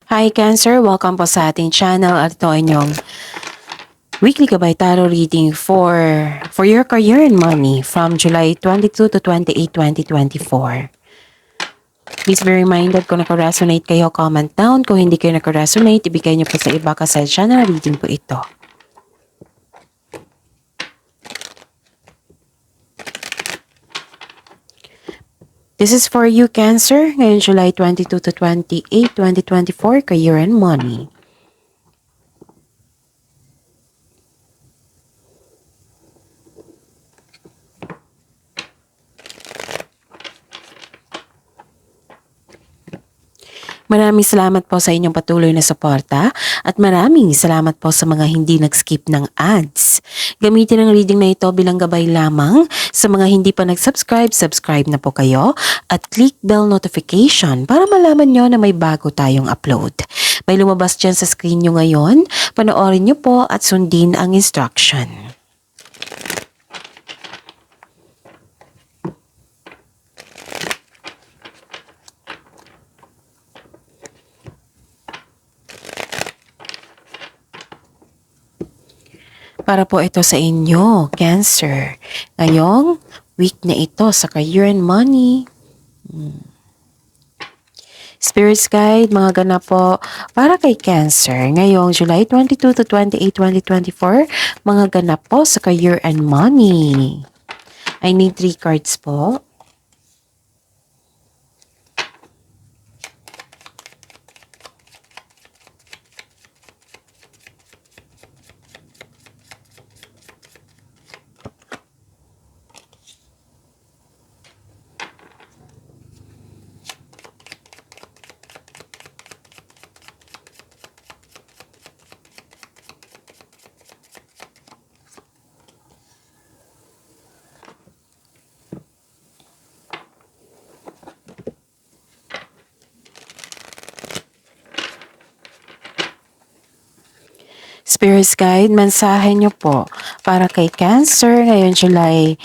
Hi Cancer! Welcome po sa ating channel at ito ay inyong weekly Gabay Tarot reading for your career and money from July 22 to 28, 2024. Please be reminded kung naka-resonate kayo, comment down. Kung hindi kayo naka-resonate, ibigay niyo po sa iba kasi channel reading po ito. This is for you, Cancer, ngayon July 22 to 28, 2024, career and money. Maraming salamat po sa inyong patuloy na suporta at maraming salamat po sa mga hindi nag-skip ng ads. Gamitin ang reading na ito bilang gabay lamang. Sa mga hindi pa nag-subscribe, subscribe na po kayo at click bell notification para malaman nyo na may bago tayong upload. May lumabas dyan sa screen nyo ngayon, panoorin nyo po at sundin ang instruction. Para po ito sa inyo, Cancer. Ngayong week na ito sa career and money. Spirits Guide, mga ganap po para kay Cancer. Ngayong July 22 to 28, 2024, mga ganap po sa career and money. I need 3 cards po. Spirits Guide, mensahe nyo po para kay Cancer ngayon July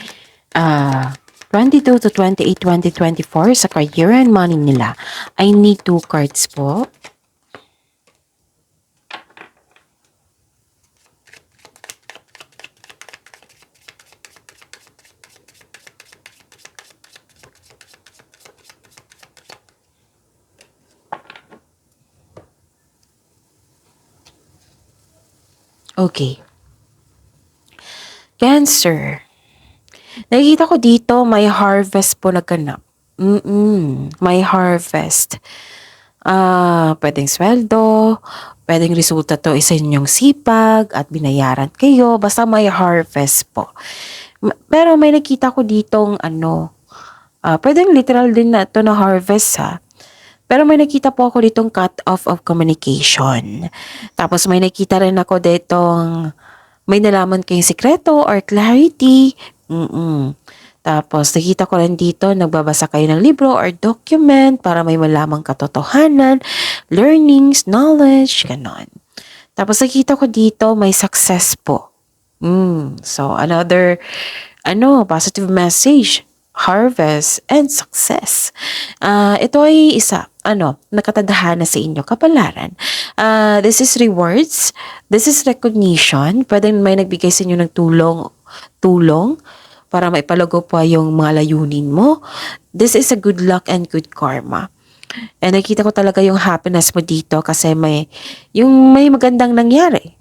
22 to 28, 2024 sa career and money nila. I need 2 cards po. Okay. Cancer. Nakikita ko dito may harvest po naganap. May harvest. Pwedeng sweldo, pwedeng resulta to isa inyong sipag at binayaran kayo. Basta may harvest po. Pero may nakita ko ditong pwedeng literal din na to na harvest ha. Pero may nakita po ako ditong cut off of communication. Tapos may nakita rin ako ditong may nalaman kayong sikreto or clarity. Tapos nakita ko rin dito nagbabasa kayo ng libro or document para may malamang katotohanan, learnings, knowledge, ganon. Tapos nakita ko dito may success po. So another positive message. Harvest and success. Ito ay isa, nakatadhana sa inyo, kapalaran. This is rewards, this is recognition, pwedeng may nagbigay sa inyo ng tulong, para maipalago pa yung mga layunin mo. This is a good luck and good karma. And nakita ko talaga yung happiness mo dito kasi may magandang nangyari.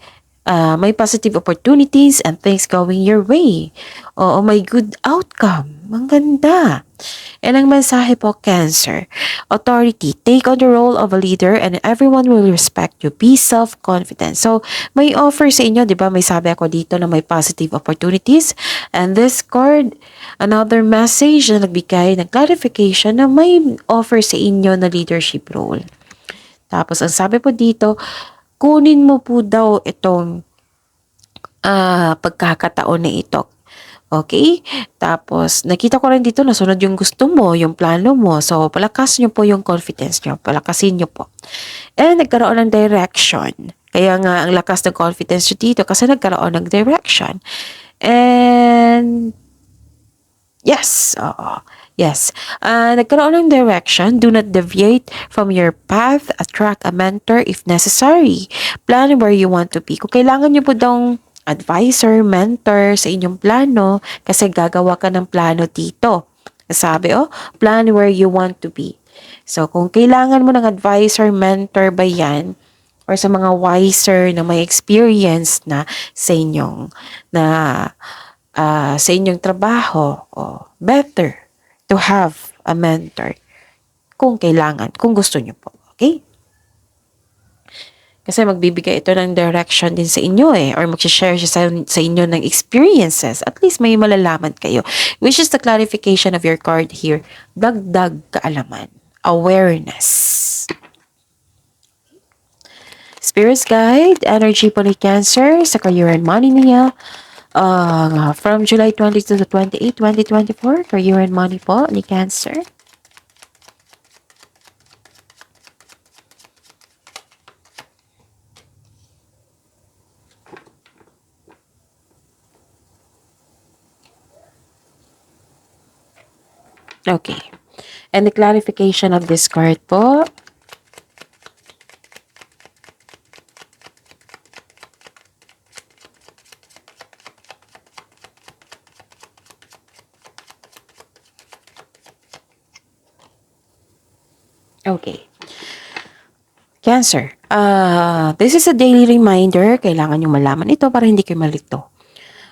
May positive opportunities and things going your way. O may good outcome. Ang ganda. And ang mensahe po, Cancer. Authority. Take on the role of a leader and everyone will respect you. Be self-confident. So, may offer sa inyo, di ba? May sabi ako dito na may positive opportunities. And this card, another message na nagbigay ng clarification na may offer sa inyo na leadership role. Tapos, ang sabi po dito, kunin mo po daw itong pagkakataon na ito. Okay? Tapos, nakita ko rin dito na sunod yung gusto mo, yung plano mo. So, palakas nyo po yung confidence nyo. Palakasin nyo po. And nagkaroon ng direction. Kaya nga, ang lakas ng confidence nyo dito kasi nagkaroon ng direction. And, yes, Yes. Nagkaroon ng direction. Do not deviate from your path. Attract a mentor if necessary. Plan where you want to be. Kung kailangan nyo po daw advisor, mentor sa inyong plano, kasi gagawa ka ng plano dito. Sabi, plan where you want to be. So, kung kailangan mo ng advisor, mentor ba yan, or sa mga wiser na may experience na sa inyong na sa inyong trabaho, better to have a mentor kung kailangan, kung gusto niyo po. Okay? Kasi magbibigay ito ng direction din sa inyo or mag-share siya sa inyo ng experiences. At least may malalaman kayo. Which is the clarification of your card here. Dagdag kaalaman. Awareness. Spirit's guide, energy po ni Cancer sa career and money niya. From July 22 to 28, 2024, career and money po ni Cancer. Okay. And the clarification of this card po. Okay. Cancer. This is a daily reminder. Kailangan nyo malaman ito para hindi kayo malito.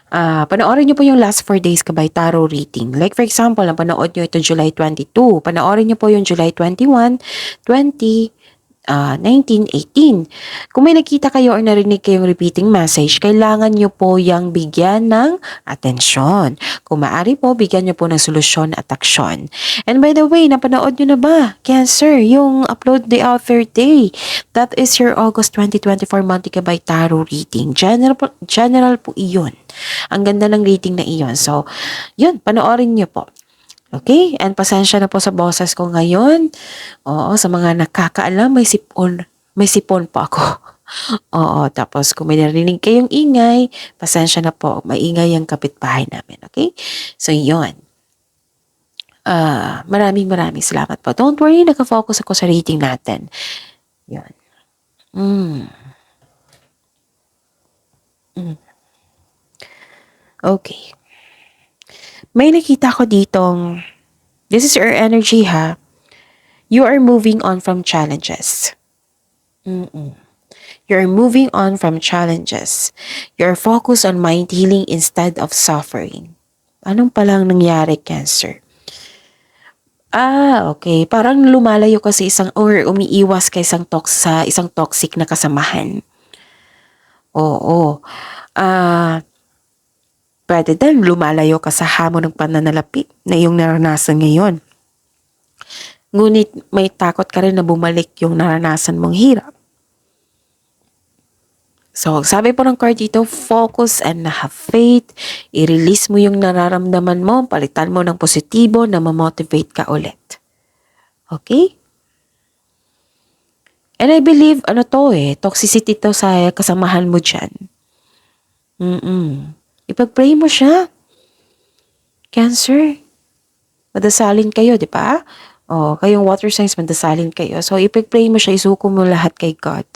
Panoorin nyo po yung last 4 days kabay tarot reading. Like for example, napanood nyo ito July 22. Panoorin nyo po yung July 21, 20, 19, 18. Kung may nakita kayo or narinig kayong repeating message, kailangan nyo po yung bigyan ng atensyon. Kung maaari po, bigyan nyo po ng solusyon at aksyon. And by the way, napanood nyo na ba, Cancer, yung upload the other day? That is your August 2024 monthly kabay tarot reading. General po iyon. Ang ganda ng reading na iyon. So, yun, panoorin nyo po. Okay? And pasensya na po sa boses ko ngayon. Oo, sa mga nakakaalam, may sipon po ako. Oo, tapos kung may narinig kayong ingay, pasensya na po, maingay ang kapitbahay namin. Okay? So, yun. Maraming salamat po. Don't worry, nakafocus ako sa reading natin. Yun. Okay. May nakita ko ditong, this is your energy ha. You are moving on from challenges. You're moving on from challenges. You're focused on mind healing instead of suffering. Anong palang nangyari, Cancer? Okay. Parang lumalayo ka sa umiiwas ka sa isang toxic na kasamahan. Oo. Pwede din lumalayo ka sa hamon ng pananalapi na iyong naranasan ngayon. Ngunit may takot ka rin na bumalik yung naranasan mong hirap. So, sabi po ng card dito, focus and have faith. I-release mo yung nararamdaman mo, palitan mo ng positibo na ma-motivate ka ulit. Okay? And I believe, toxicity to sa kasamahan mo dyan. Ipag-pray mo siya. Cancer. Madasalin kayo, di ba? Kayong water signs, madasalin kayo. So, ipag-pray mo siya, isuko mo lahat kay God.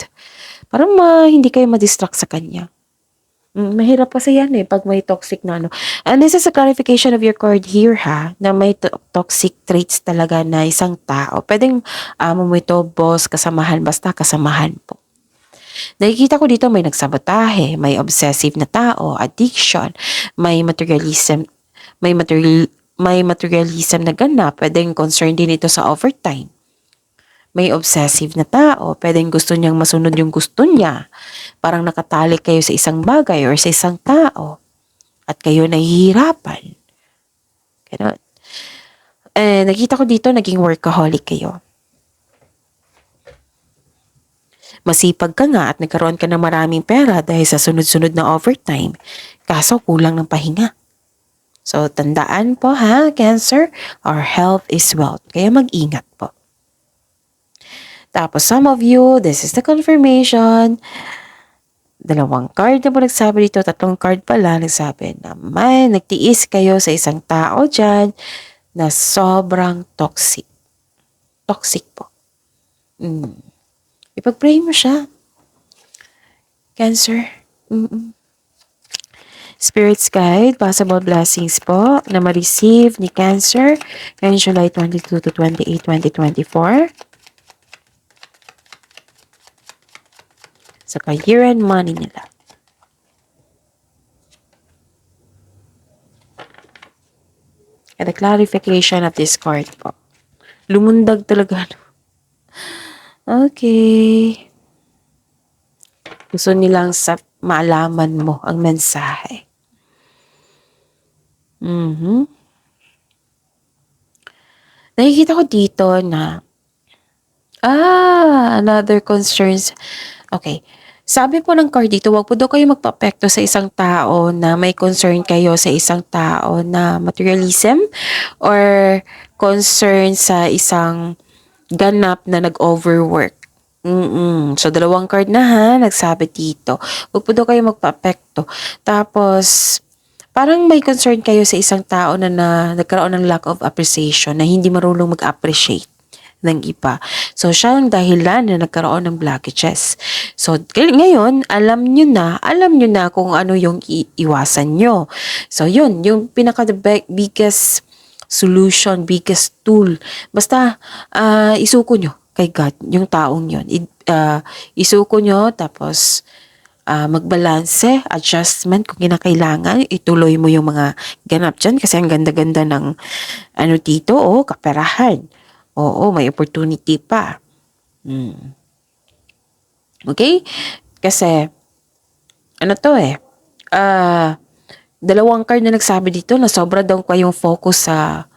Para hindi kayo ma-distract sa Kanya. Mahirap kasi yan pag may toxic na And this is a clarification of your card here ha, na may toxic traits talaga na isang tao. Pwedeng amo mo ito, boss, kasamahan, basta kasamahan po. Nakikita ko dito may nagsabotahe, may obsessive na tao, addiction, may materialism na ganap, pwedeng concern din ito sa overtime. May obsessive na tao, pwedeng gusto niyang masunod yung gusto niya. Parang nakatali kayo sa isang bagay or sa isang tao at kayo nahihirapan. Ganun. Nakita ko dito, naging workaholic kayo. Masipag ka nga at nagkaroon ka ng maraming pera dahil sa sunod-sunod na overtime. Kaso kulang ng pahinga. So, tandaan po ha, Cancer, our health is wealth. Kaya mag-ingat po. Tapos, some of you, this is the confirmation. 2 card na po nagsabi dito, 3 card pala nagsabi na nagtiis kayo sa isang tao dyan na sobrang toxic. Toxic po. Ipag-pray mo siya. Cancer. Spirits guide, possible blessings po na ma-receive ni Cancer ngayong July 22 to 28, 2024. Sa year-end money nila. And the clarification of this card po. Lumundag talaga. Okay. Gusto nilang maalaman mo ang mensahe. Nakikita ko dito na another concerns. Okay. Sabi po ng card dito, wag po daw kayo magpa-apekto sa isang tao na may concern kayo sa isang tao na materialism or concern sa isang ganap na nag-overwork. So, dalawang card na ha, nagsabi dito. Wag po daw kayo magpa-apekto. Tapos, parang may concern kayo sa isang tao na nagkaroon ng lack of appreciation, na hindi marunong mag-appreciate ng iba. So, siya ang dahilan na nagkaroon ng blockages. So, ngayon, alam nyo na kung ano yung iwasan nyo. So, yun, yung biggest solution, biggest tool. Basta, isuko nyo kay God, yung taong yun. Isuko nyo, tapos, magbalanse, adjustment kung kinakailangan, ituloy mo yung mga ganap dyan kasi ang ganda-ganda ng dito, kaperahan. Oo, may opportunity pa. Okay? Kasi, dalawang card na nagsabi dito na sobra daw kayong focus sa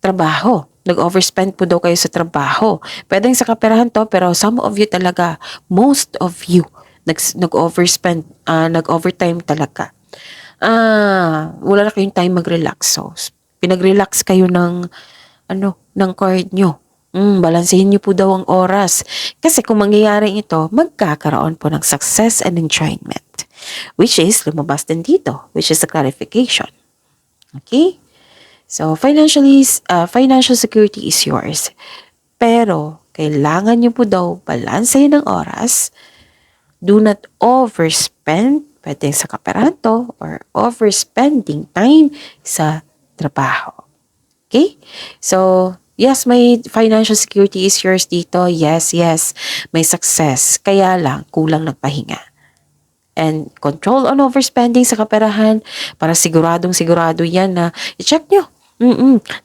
trabaho. Nag-overspend po daw kayo sa trabaho. Pwedeng sa kaperahan to, pero some of you talaga, most of you, nag-overspend, nag-overtime talaga. Wala na kayong time mag-relax. So, pinag-relax kayo ng card nyo. Balansehin nyo po daw ang oras. Kasi kung mangyayari ito, magkakaroon po ng success and enjoyment. Which is, lumabas din dito, which is the clarification. Okay? So, financial security is yours. Pero, kailangan nyo po daw balansehin ang oras. Do not overspend, pwedeng sa kaperahan to, or overspending time sa trabaho. Okay? So, yes, may financial security is yours dito. Yes, may success. Kaya lang, kulang ng pahinga. And control on overspending sa kaperahan para sigurado yan na i-check nyo.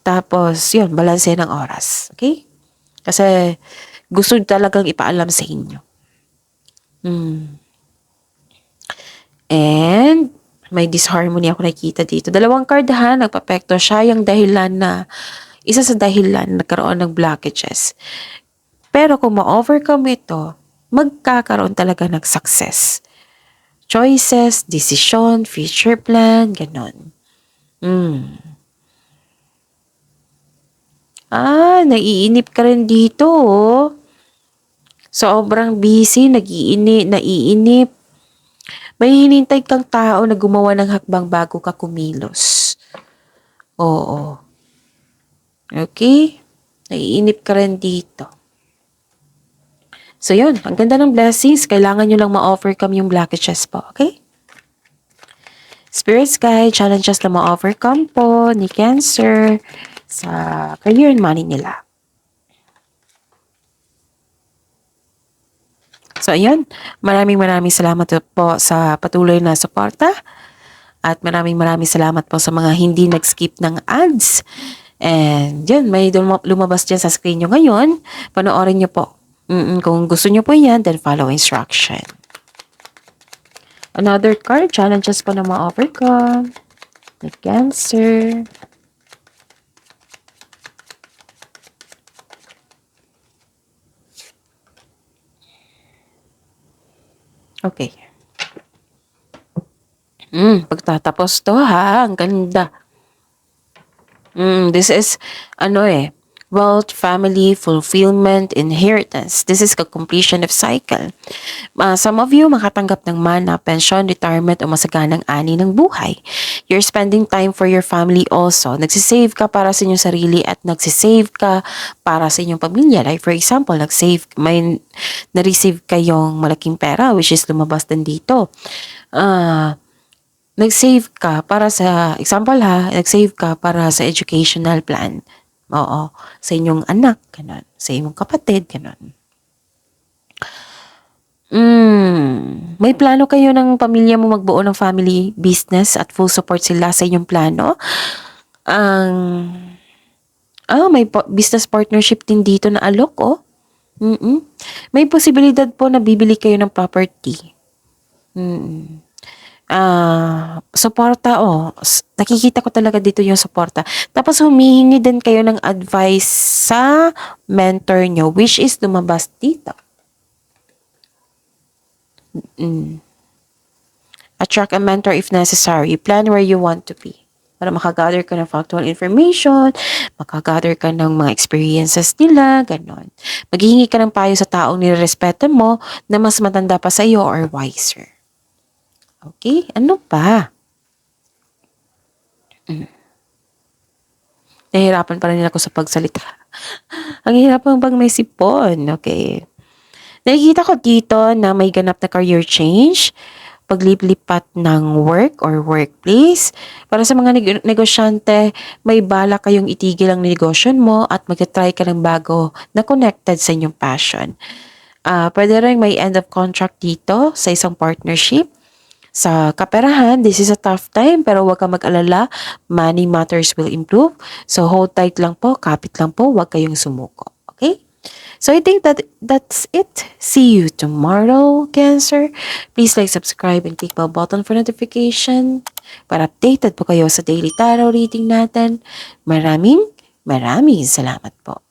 Tapos, yun, balanse ng oras. Okay? Kasi, gusto talagang ipaalam sa inyo. And, may disharmony ako nakikita dito. Dalawang card ha, nagpapekto. Siya yung dahilan na, isa sa dahilan nagkaroon ng blockages. Pero kung ma-overcome ito, magkakaroon talaga ng success. Choices, decision, future plan, ganon. Naiinip ka rin dito, oh. Sobrang busy, naiinip. May hinintay kang tao na gumawa ng hakbang bago ka kumilos. Oo. Okay? Naiinip ka rin dito. So yun, ang ganda ng blessings. Kailangan nyo lang ma-overcome yung blockages po. Okay? Spirits guide, challenges na ma-overcome po ni Cancer sa career and money nila. So, ayun. Maraming salamat po sa patuloy na suporta. At maraming salamat po sa mga hindi nag-skip ng ads. And yun, may lumabas dyan sa screen nyo ngayon. Panoorin nyo po. Kung gusto nyo po yan, then follow instruction. Another card, challenges po na ma-overcome. The Cancer. Okay. Pagtatapos to ha, ang ganda. This is, wealth, family, fulfillment, inheritance. This is the completion of cycle. Some of you makatanggap ng mana, pension, retirement, o masaganang ani ng buhay. You're spending time for your family also. Nagsisave ka para sa inyong sarili at nagsisave ka para sa inyong pamilya. Like for example, may na-receive kayong malaking pera which is lumabas din dito. Nag-save ka para sa, example ha, nag-save ka para sa educational plan. Oo, sa inyong anak, ganun. Sa inyong kapatid, ganun. May plano kayo ng pamilya mo magbuo ng family business at full support sila sa inyong plano? May business partnership din dito na alok, oh. May posibilidad po na bibili kayo ng property. Suporta, nakikita ko talaga dito yung suporta. Tapos humihingi din kayo ng advice sa mentor nyo, which is lumabas dito. Attract a mentor if necessary. Plan where you want to be. Para makagather ka ng factual information, makagather ka ng mga experiences nila, ganon. Maghihingi ka ng payo sa taong nirespeto mo na mas matanda pa sa iyo or wiser. Okay? Ano pa? Nahihirapan pa rin ako sa pagsalita. Ang hirap pag may sipon. Okay. Nakikita ko dito na may ganap na career change, paglipat ng work or workplace. Para sa mga negosyante, may bala kayong itigil ang negosyo mo at mag-try ka ng bago na connected sa inyong passion. Pwede rin may end of contract dito sa isang partnership. Sa kaperahan, this is a tough time pero huwag kang mag-alala, money matters will improve. So hold tight lang po, kapit lang po, huwag kayong sumuko. Okay? So I think that's it. See you tomorrow, Cancer. Please like, subscribe, and click bell button for notification para updated po kayo sa daily tarot reading natin. Maraming salamat po.